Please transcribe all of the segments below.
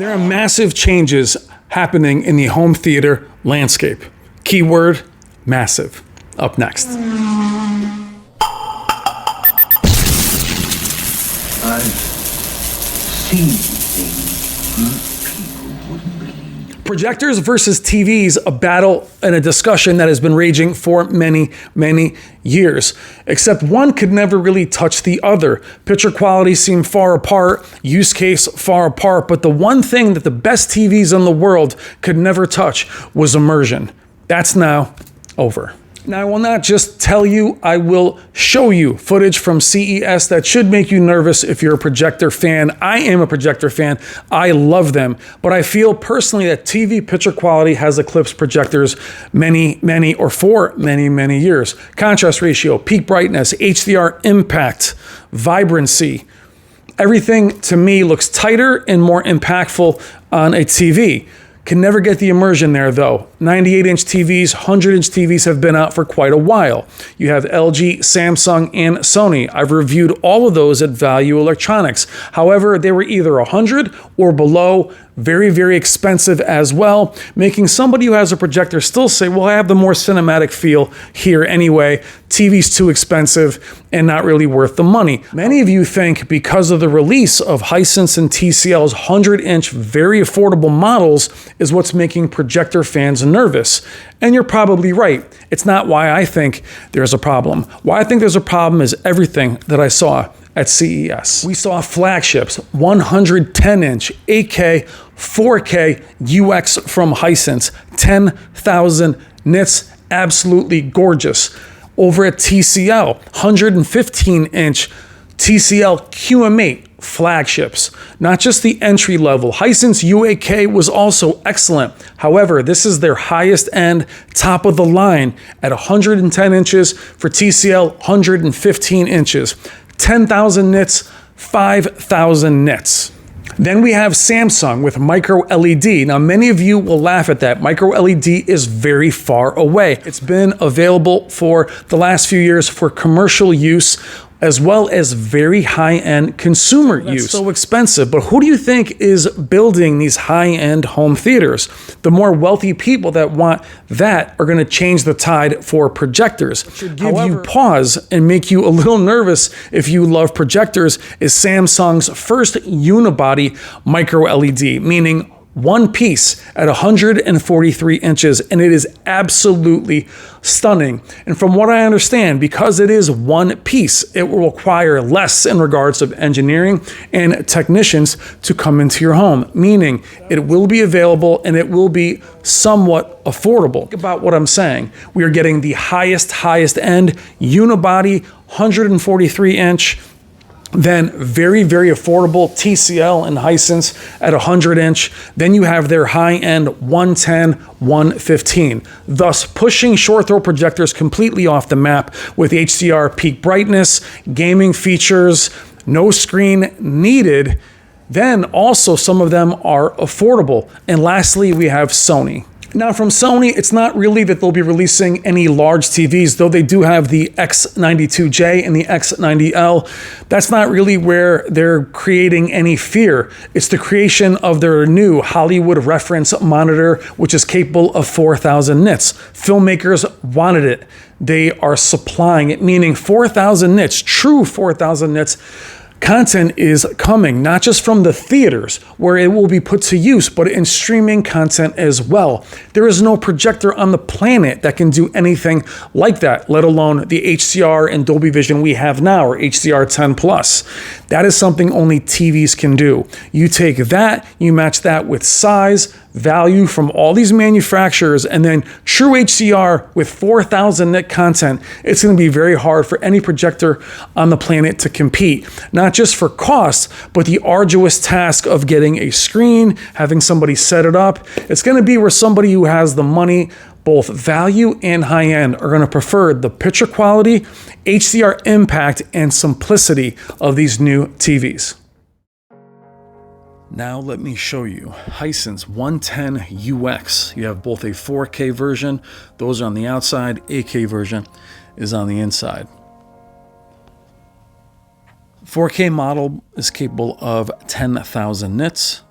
There are massive changes happening in the home theater landscape. Keyword, massive. Up next. I've seen things people wouldn't believe. Projectors versus TVs, a battle and a discussion that has been raging for many, many years. Except one could never really touch the other. Picture quality seemed far apart, use case far apart, but the one thing that the best TVs in the world could never touch was immersion. That's now over. Now, I will not just tell you, I will show you footage from CES that should make you nervous if you're a projector fan. I am a projector fan. I love them. But I feel personally that TV picture quality has eclipsed projectors for many years. Contrast ratio, peak brightness, HDR impact, vibrancy. Everything to me looks tighter and more impactful on a TV. Can never get the immersion there though. 98-inch TVs, 100-inch TVs have been out for quite a while. You have LG, Samsung, and Sony. I've reviewed all of those at Value Electronics. However, they were either 100 or below, very expensive as well, making somebody who has a projector still say, well, I have the more cinematic feel here anyway. TV's too expensive and not really worth the money. Many of you think because of the release of Hisense and TCL's 100-inch very affordable models is what's making projector fans nervous. And you're probably right. It's not why I think there's a problem. Why I think there's a problem is everything that I saw at CES. We saw flagships, 110-inch, 8K, 4K UX from Hisense, 10,000 nits, absolutely gorgeous. Over at TCL, 115-inch TCL QM8 flagships, not just the entry level. Hisense UAK was also excellent. However, this is their highest end, top of the line at 110 inches for TCL, 115 inches. 10,000 nits, 5,000 nits. Then we have Samsung with micro LED. Now, many of you will laugh at that. Micro LED is very far away. It's been available for the last few years for commercial use, as well as very high-end consumer use. So expensive, but who do you think is building these high-end home theaters? The more wealthy people that want that are gonna change the tide for projectors. What should give you pause and make you a little nervous if you love projectors is Samsung's first unibody micro LED, meaning one piece at 143 inches, and it is absolutely stunning. And from what I understand, because it is one piece, it will require less in regards of engineering and technicians to come into your home, meaning it will be available and it will be somewhat affordable. Think about what I'm saying. We are getting the highest end unibody 143 inch. Then very affordable TCL and Hisense at 100 inch. Then you have their high-end 110, 115, thus pushing short throw projectors completely off the map with HDR peak brightness, gaming features, no screen needed. Then also some of them are affordable. And lastly, we have Sony. Now from Sony, it's not really that they'll be releasing any large TVs, though they do have the X92J and the X90L. That's not really where they're creating any fear. It's the creation of their new Hollywood reference monitor, which is capable of 4,000 nits. Filmmakers wanted it. They are supplying it, meaning 4,000 nits, true 4,000 nits. Content is coming, not just from the theaters where it will be put to use, but in streaming content as well. There is no projector on the planet that can do anything like that, let alone the HDR and Dolby Vision we have now, or HDR10 Plus. That is something only TVs can do. You take that, you match that with size, value from all these manufacturers, and then true HDR with 4,000 nit content, it's going to be very hard for any projector on the planet to compete. Not just for cost, but the arduous task of getting a screen, having somebody set it up. It's going to be where somebody who has the money, both value and high end, are going to prefer the picture quality, HDR impact, and simplicity of these new TVs. Now let me show you Hisense 110 UX. You have both a 4K version, those are on the outside, 8K version is on the inside. 4K model is capable of 10,000 nits.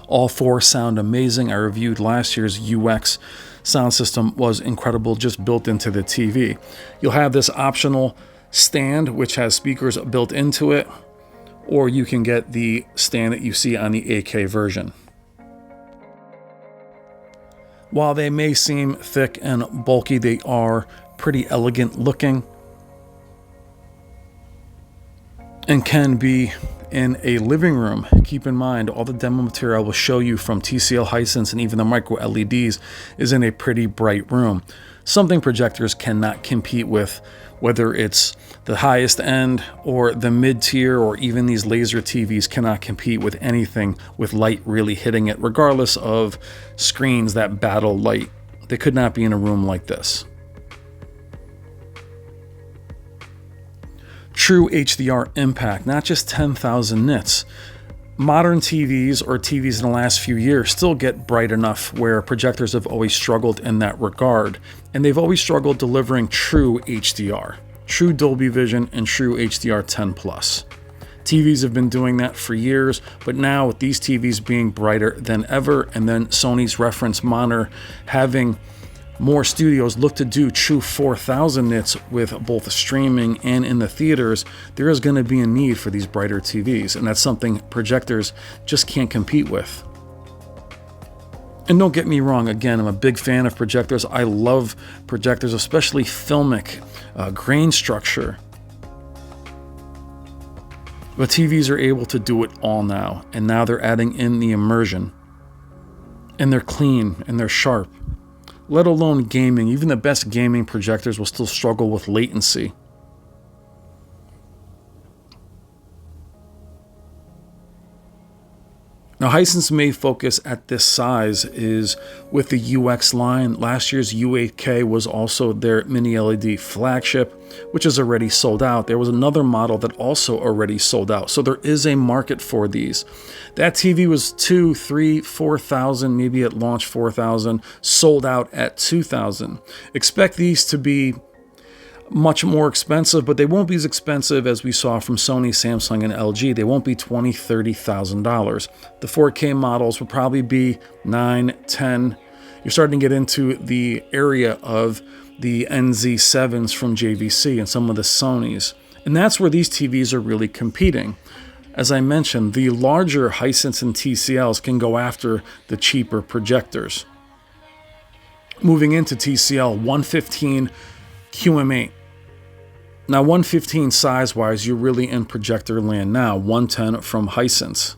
All four sound amazing. I reviewed last year's UX sound system, was incredible, just built into the TV. You'll have this optional stand which has speakers built into it, or you can get the stand that you see on the 8K version. While they may seem thick and bulky, they are pretty elegant looking and can be in a living room. Keep in mind, all the demo material I will show you from TCL, Hisense, and even the micro LEDs is in a pretty bright room. Something projectors cannot compete with, whether it's the highest end or the mid-tier, or even these laser TVs cannot compete with anything with light really hitting it, regardless of screens that battle light. They could not be in a room like this. True HDR impact, not just 10,000 nits. Modern TVs, or TVs in the last few years, still get bright enough where projectors have always struggled in that regard. And they've always struggled delivering true HDR, true Dolby Vision, and true HDR 10+. TVs have been doing that for years, but now with these TVs being brighter than ever, and then Sony's reference monitor having more studios look to do true 4,000 nits with both streaming and in the theaters, there is going to be a need for these brighter TVs, and that's something projectors just can't compete with. And don't get me wrong, again, I'm a big fan of projectors. I love projectors, especially filmic, grain structure. But TVs are able to do it all now, and now they're adding in the immersion. And they're clean, and they're sharp. Let alone gaming. Even the best gaming projectors will still struggle with latency. Now, Hisense main focus at this size is with the UX line. Last year's U8K was also their mini LED flagship, which is already sold out. There was another model that also already sold out. So there is a market for these. That TV was 2,000, 3,000, 4,000, maybe at launch 4,000, sold out at 2,000. Expect these to be much more expensive, but they won't be as expensive as we saw from Sony, Samsung, and LG. They won't be $20,000, $30,000. The 4K models will probably be 9, 10. You're starting to get into the area of the NZ7s from JVC and some of the Sonys. And that's where these TVs are really competing. As I mentioned, the larger Hisense and TCLs can go after the cheaper projectors. Moving into TCL, 115 QM8. Now 115 size-wise, you're really in projector land now. 110 from Hisense.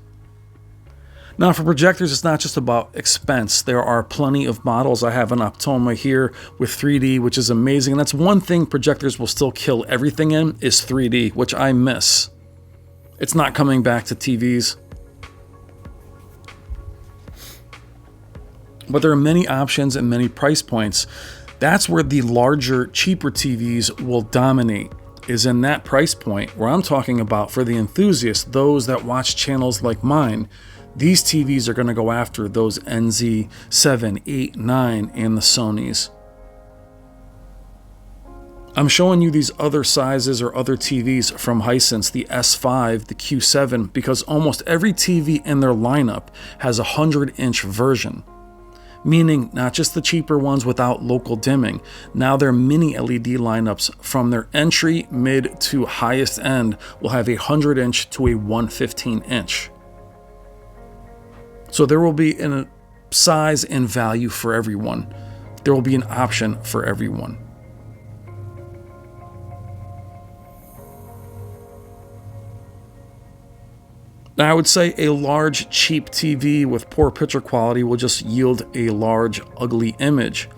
Now for projectors, it's not just about expense. There are plenty of models. I have an Optoma here with 3D, which is amazing. And that's one thing projectors will still kill everything in, is 3D, which I miss. It's not coming back to TVs. But there are many options and many price points. That's where the larger, cheaper TVs will dominate, is in that price point where I'm talking about for the enthusiasts, those that watch channels like mine. These TVs are going to go after those NZ7, 8, 9, and the Sonys. I'm showing you these other sizes or other TVs from Hisense, the S5, the Q7, because almost every TV in their lineup has a 100-inch version. Meaning not just the cheaper ones without local dimming. Now their mini LED lineups from their entry, mid to highest end will have a 100-inch to a 115-inch. So there will be a size and value for everyone. There will be an option for everyone. Now, I would say a large, cheap TV with poor picture quality will just yield a large, ugly image.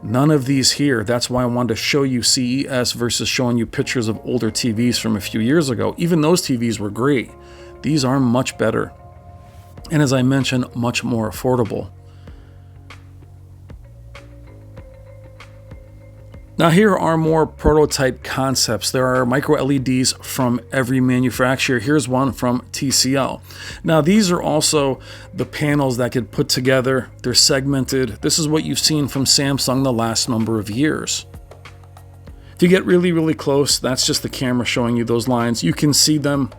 None of these here. That's why I wanted to show you CES versus showing you pictures of older TVs from a few years ago. Even those TVs were great. These are much better. And as I mentioned, much more affordable. Now here are more prototype concepts. There are micro LEDs from every manufacturer. Here's one from TCL. Now these are also the panels that get put together. They're segmented. This is what you've seen from Samsung the last number of years. If you get really, really close, that's just the camera showing you those lines. You can see them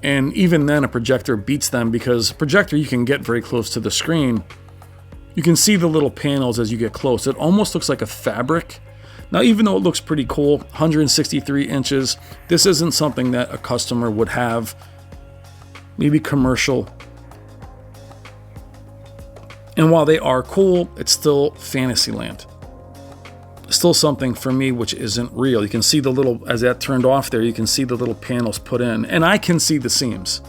And even then, a projector beats them, because projector, you can get very close to the screen. You can see the little panels as you get close. It almost looks like a fabric. Now, even though it looks pretty cool, 163 inches, this isn't something that a customer would have, maybe commercial. And while they are cool, it's still Fantasyland. Still something for me which isn't real. You can see the little, as that turned off there, you can see the little panels put in, and I can see the seams.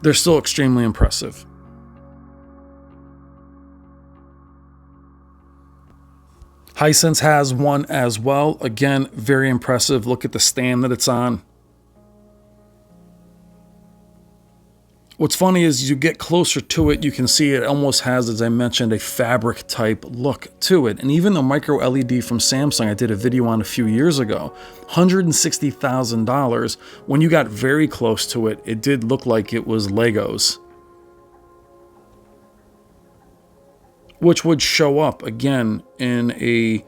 They're still extremely impressive. Hisense has one as well. Again, very impressive. Look at the stand that it's on. What's funny is as you get closer to it, you can see it almost has, as I mentioned, a fabric type look to it. And even the micro LED from Samsung, I did a video on a few years ago, $160,000. When you got very close to it, it did look like it was Legos, which would show up again in a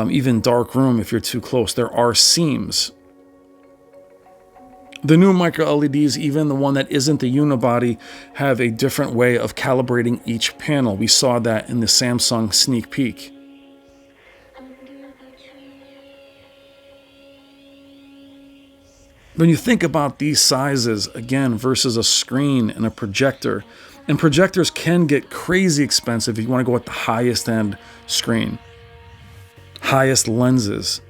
even dark room if you're too close. There are seams. The new micro LEDs, even the one that isn't the unibody, have a different way of calibrating each panel. We saw that in the Samsung sneak peek. When you think about these sizes, again, versus a screen and a projector, and projectors can get crazy expensive if you want to go with the highest end screen, highest lenses,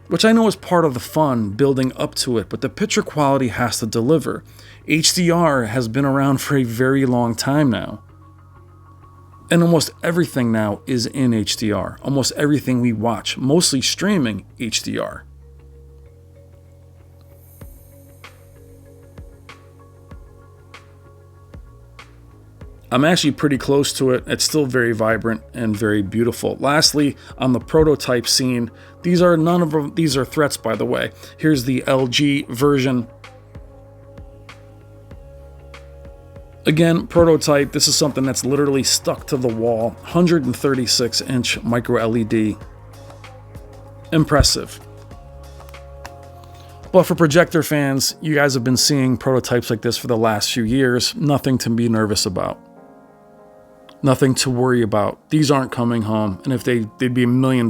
which I know is part of the fun building up to it, but the picture quality has to deliver. HDR has been around for a very long time now. And almost everything now is in HDR. Almost everything we watch, mostly streaming, HDR. I'm actually pretty close to it. It's still very vibrant and very beautiful. Lastly, on the prototype scene, these are threats, by the way. Here's the LG version. Again, prototype. This is something that's literally stuck to the wall. 136-inch micro LED. Impressive. But for projector fans, you guys have been seeing prototypes like this for the last few years. Nothing to be nervous about. Nothing to worry about. These aren't coming home, and if they'd be $1 million.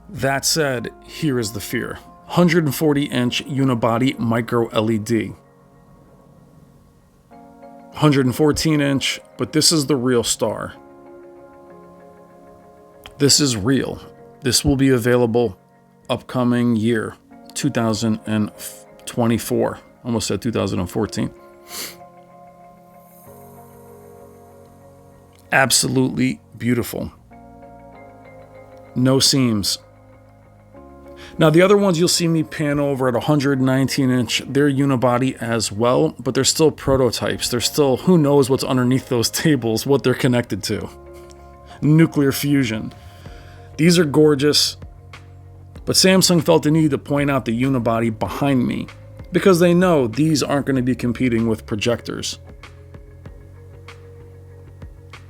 That said, here is the fear. 140-inch unibody micro LED. 114-inch, but this is the real star. This is real. This will be available upcoming year, 2024. Almost said 2014. Absolutely beautiful. No seams. Now the other ones you'll see me pan over at 119-inch, they're unibody as well, but they're still prototypes. They're still, who knows what's underneath those tables, what they're connected to. Nuclear fusion. These are gorgeous, but Samsung felt the need to point out the unibody behind me because they know these aren't going to be competing with projectors.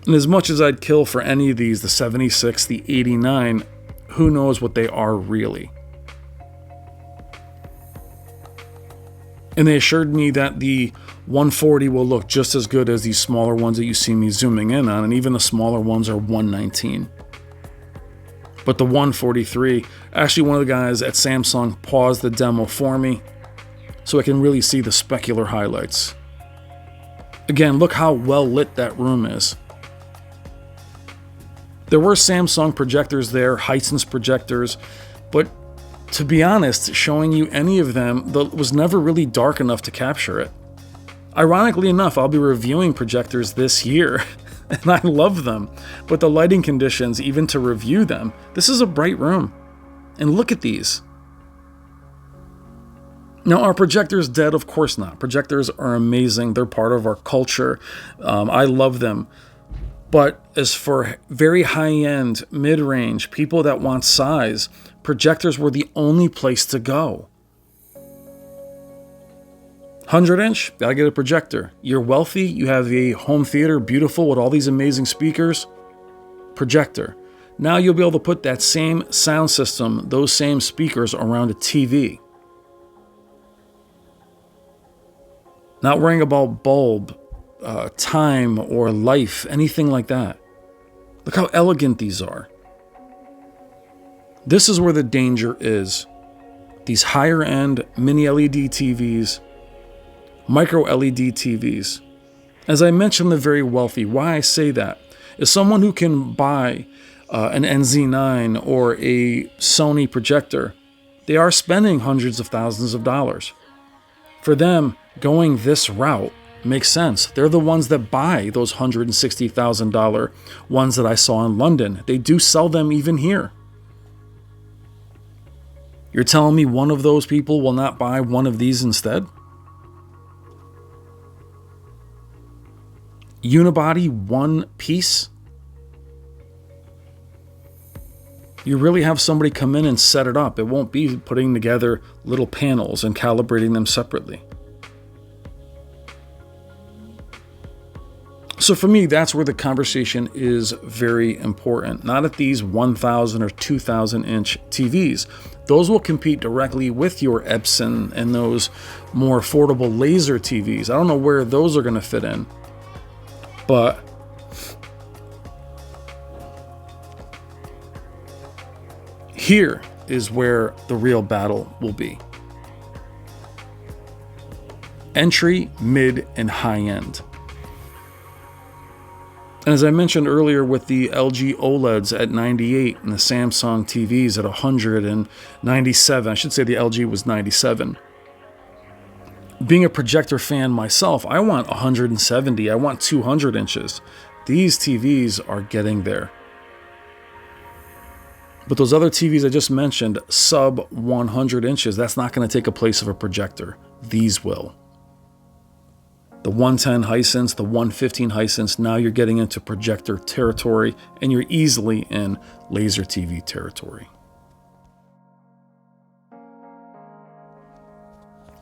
And as much as I'd kill for any of these, the 76, the 89, who knows what they are really. And they assured me that the 140 will look just as good as these smaller ones that you see me zooming in on, and even the smaller ones are 119. But the 143, actually one of the guys at Samsung paused the demo for me so I can really see the specular highlights. Again, look how well lit that room is. There were Samsung projectors there, Hisense projectors, but to be honest, showing you any of them was never really dark enough to capture it. Ironically enough, I'll be reviewing projectors this year, and I love them, but the lighting conditions, even to review them, this is a bright room. And look at these. Now, are projectors dead? Of course not. Projectors are amazing. They're part of our culture. I love them. But as for very high-end, mid-range, people that want size, projectors were the only place to go. 100-inch, gotta get a projector. You're wealthy, you have a home theater, beautiful, with all these amazing speakers. Projector. Now you'll be able to put that same sound system, those same speakers around a TV. Not worrying about bulb, time, or life, anything like that. Look how elegant these are. This is where the danger is. These higher end mini LED TVs, micro LED TVs. As I mentioned, the very wealthy. Why I say that is someone who can buy an NZ9 or a Sony projector, they are spending hundreds of thousands of dollars. For them, going this route makes sense. They're the ones that buy those $160,000 ones that I saw in London. They do sell them even here. You're telling me one of those people will not buy one of these instead? Unibody, one piece? You really have somebody come in and set it up. It won't be putting together little panels and calibrating them separately. So for me, that's where the conversation is very important. Not at these 1,000 or 2,000 inch TVs. Those will compete directly with your Epson and those more affordable laser TVs. I don't know where those are going to fit in. But here is where the real battle will be. Entry, mid, and high end. And as I mentioned earlier with the LG OLEDs at 98 and the Samsung TVs at 197, I should say the LG was 97. Being a projector fan myself, I want 170, I want 200 inches. These TVs are getting there. But those other TVs I just mentioned, sub 100 inches, that's not going to take a place of a projector. These will. The 110 Hisense, the 115 Hisense, now you're getting into projector territory and you're easily in laser TV territory.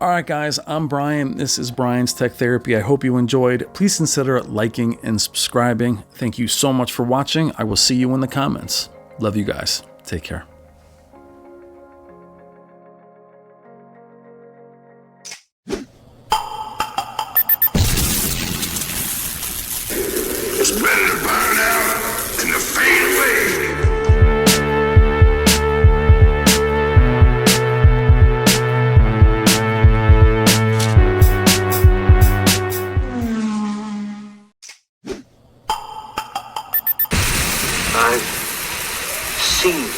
All right, guys, I'm Brian. This is Brian's Tech Therapy. I hope you enjoyed. Please consider liking and subscribing. Thank you so much for watching. I will see you in the comments. Love you guys. Take care. It's better to burn out than to fade away. I've seen